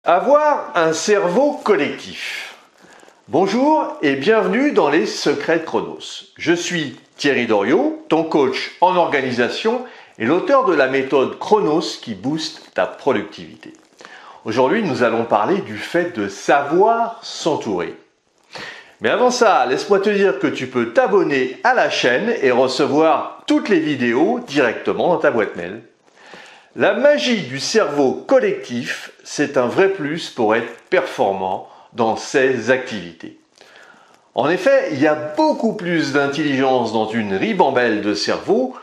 Avoir un cerveau collectif. Bonjour et bienvenue dans les secrets de Chronos. Je suis Thierry Doriot, ton coach en organisation et l'auteur de la méthode Chronos qui booste ta productivité. Aujourd'hui, nous allons parler du fait de savoir s'entourer. Mais avant ça, laisse-moi te dire que tu peux t'abonner à la chaîne et recevoir toutes les vidéos directement dans ta boîte mail. La magie du cerveau collectif, c'est un vrai plus pour être performant dans ses activités. En effet, il y a beaucoup plus d'intelligence dans une ribambelle de cerveau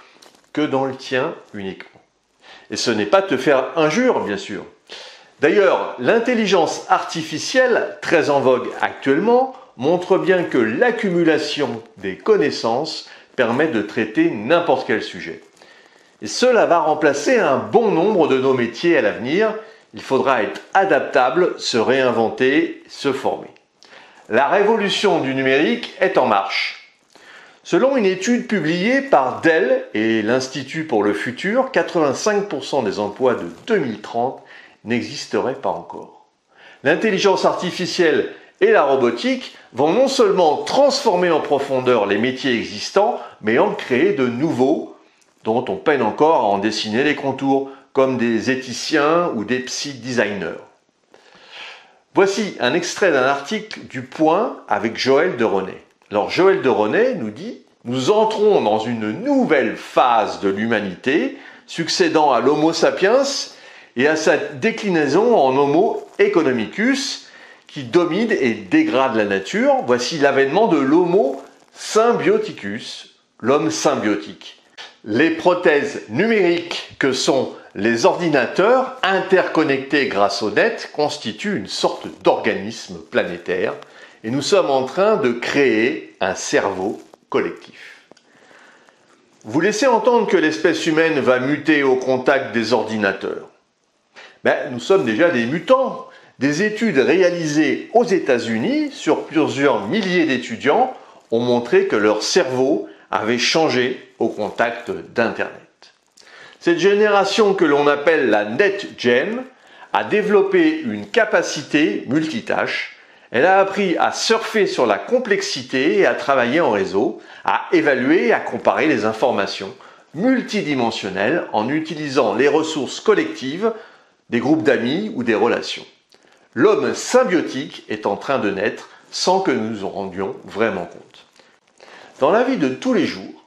que dans le tien uniquement. Et ce n'est pas te faire injure, bien sûr. D'ailleurs, l'intelligence artificielle, très en vogue actuellement, montre bien que l'accumulation des connaissances permet de traiter n'importe quel sujet. Et cela va remplacer un bon nombre de nos métiers à l'avenir. Il faudra être adaptable, se réinventer, se former. La révolution du numérique est en marche. Selon une étude publiée par Dell et l'Institut pour le futur, 85% des emplois de 2030 n'existeraient pas encore. L'intelligence artificielle et la robotique vont non seulement transformer en profondeur les métiers existants, mais en créer de nouveaux dont on peine encore à en dessiner les contours, comme des éthiciens ou des psy-designers. Voici un extrait d'un article du Point avec Joël de René. Alors Joël de René nous dit « Nous entrons dans une nouvelle phase de l'humanité, succédant à l'Homo sapiens et à sa déclinaison en Homo economicus, qui domine et dégrade la nature. Voici l'avènement de l'Homo symbioticus, l'homme symbiotique. Les prothèses numériques que sont les ordinateurs interconnectés grâce au net constituent une sorte d'organisme planétaire et nous sommes en train de créer un cerveau collectif. Vous laissez entendre que l'espèce humaine va muter au contact des ordinateurs. Nous sommes déjà des mutants. Des études réalisées aux États-Unis sur plusieurs milliers d'étudiants ont montré que leur cerveau avait changé au contact d'Internet. Cette génération que l'on appelle la NetGen a développé une capacité multitâche. Elle a appris à surfer sur la complexité et à travailler en réseau, à évaluer et à comparer les informations multidimensionnelles en utilisant les ressources collectives des groupes d'amis ou des relations. L'homme symbiotique est en train de naître sans que nous nous en rendions vraiment compte. Dans la vie de tous les jours,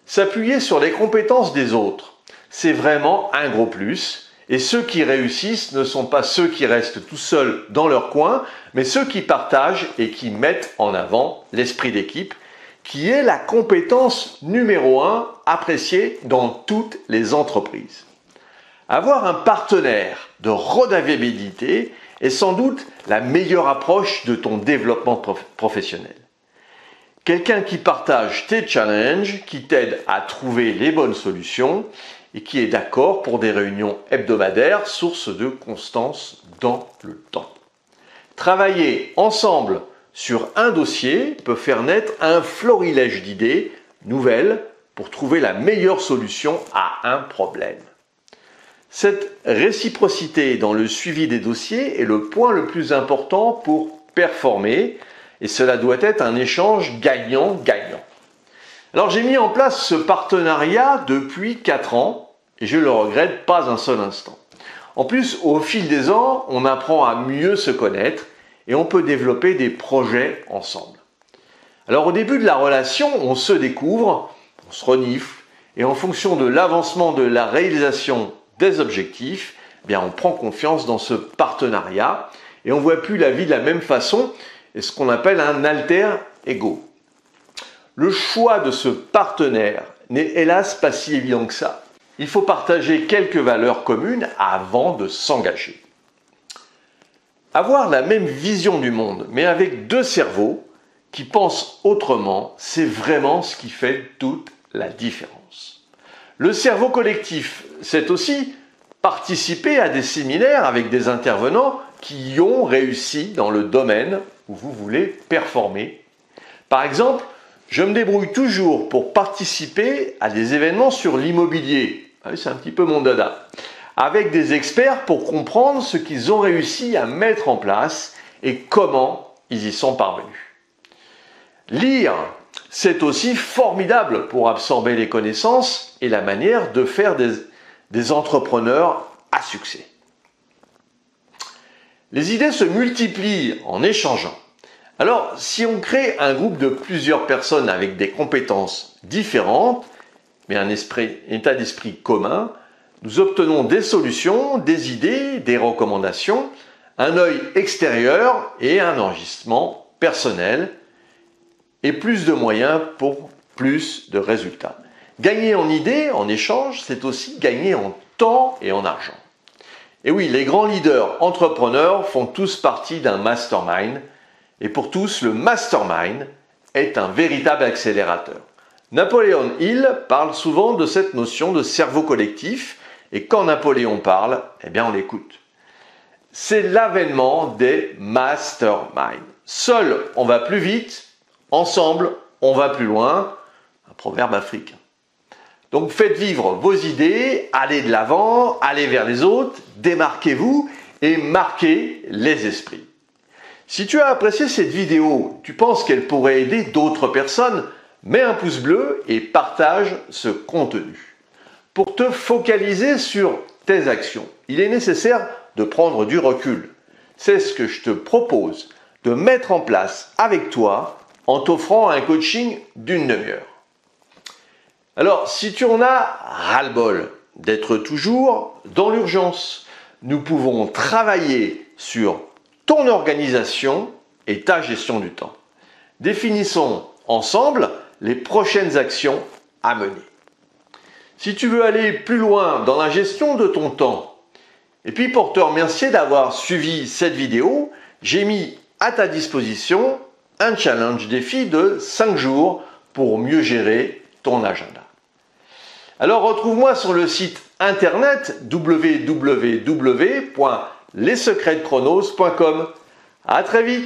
s'appuyer sur les compétences des autres, c'est vraiment un gros plus. Et ceux qui réussissent ne sont pas ceux qui restent tout seuls dans leur coin, mais ceux qui partagent et qui mettent en avant l'esprit d'équipe, qui est la compétence numéro 1 appréciée dans toutes les entreprises. Avoir un partenaire de redevabilité est sans doute la meilleure approche de ton développement professionnel. Quelqu'un qui partage tes challenges, qui t'aide à trouver les bonnes solutions et qui est d'accord pour des réunions hebdomadaires, source de constance dans le temps. Travailler ensemble sur un dossier peut faire naître un florilège d'idées nouvelles pour trouver la meilleure solution à un problème. Cette réciprocité dans le suivi des dossiers est le point le plus important pour performer. Et cela doit être un échange gagnant-gagnant. Alors j'ai mis en place ce partenariat depuis 4 ans et je ne le regrette pas un seul instant. En plus, au fil des ans, on apprend à mieux se connaître et on peut développer des projets ensemble. Alors au début de la relation, on se découvre, on se renifle et en fonction de l'avancement de la réalisation des objectifs, on prend confiance dans ce partenariat et on ne voit plus la vie de la même façon. Et ce qu'on appelle un alter ego. Le choix de ce partenaire n'est hélas pas si évident que ça. Il faut partager quelques valeurs communes avant de s'engager. Avoir la même vision du monde, mais avec deux cerveaux qui pensent autrement, c'est vraiment ce qui fait toute la différence. Le cerveau collectif, c'est aussi participer à des séminaires avec des intervenants qui y ont réussi dans le domaine où vous voulez performer. Par exemple, je me débrouille toujours pour participer à des événements sur l'immobilier. C'est un petit peu mon dada. avec des experts pour comprendre ce qu'ils ont réussi à mettre en place et comment ils y sont parvenus. Lire, c'est aussi formidable pour absorber les connaissances et la manière de faire des entrepreneurs à succès. Les idées se multiplient en échangeant. Alors, si on crée un groupe de plusieurs personnes avec des compétences différentes, mais un état d'esprit commun, nous obtenons des solutions, des idées, des recommandations, un œil extérieur et un enrichissement personnel, et plus de moyens pour plus de résultats. Gagner en idées, en échange, c'est aussi gagner en temps et en argent. Et oui, les grands leaders entrepreneurs font tous partie d'un mastermind, et pour tous, le mastermind est un véritable accélérateur. Napoléon Hill parle souvent de cette notion de cerveau collectif, et quand Napoléon parle, eh bien on l'écoute. C'est l'avènement des masterminds. Seul, on va plus vite, ensemble, on va plus loin. Un proverbe africain. Donc faites vivre vos idées, allez de l'avant, allez vers les autres, démarquez-vous et marquez les esprits. Si tu as apprécié cette vidéo, tu penses qu'elle pourrait aider d'autres personnes, mets un pouce bleu et partage ce contenu. Pour te focaliser sur tes actions, il est nécessaire de prendre du recul. C'est ce que je te propose de mettre en place avec toi en t'offrant un coaching d'une demi-heure. Alors, si tu en as ras-le-bol d'être toujours dans l'urgence, nous pouvons travailler sur ton organisation et ta gestion du temps. Définissons ensemble les prochaines actions à mener. Si tu veux aller plus loin dans la gestion de ton temps, et puis pour te remercier d'avoir suivi cette vidéo, j'ai mis à ta disposition un challenge défi de 5 jours pour mieux gérer ton agenda. Alors retrouve-moi sur le site internet www.lessecretschronos.com. À très vite.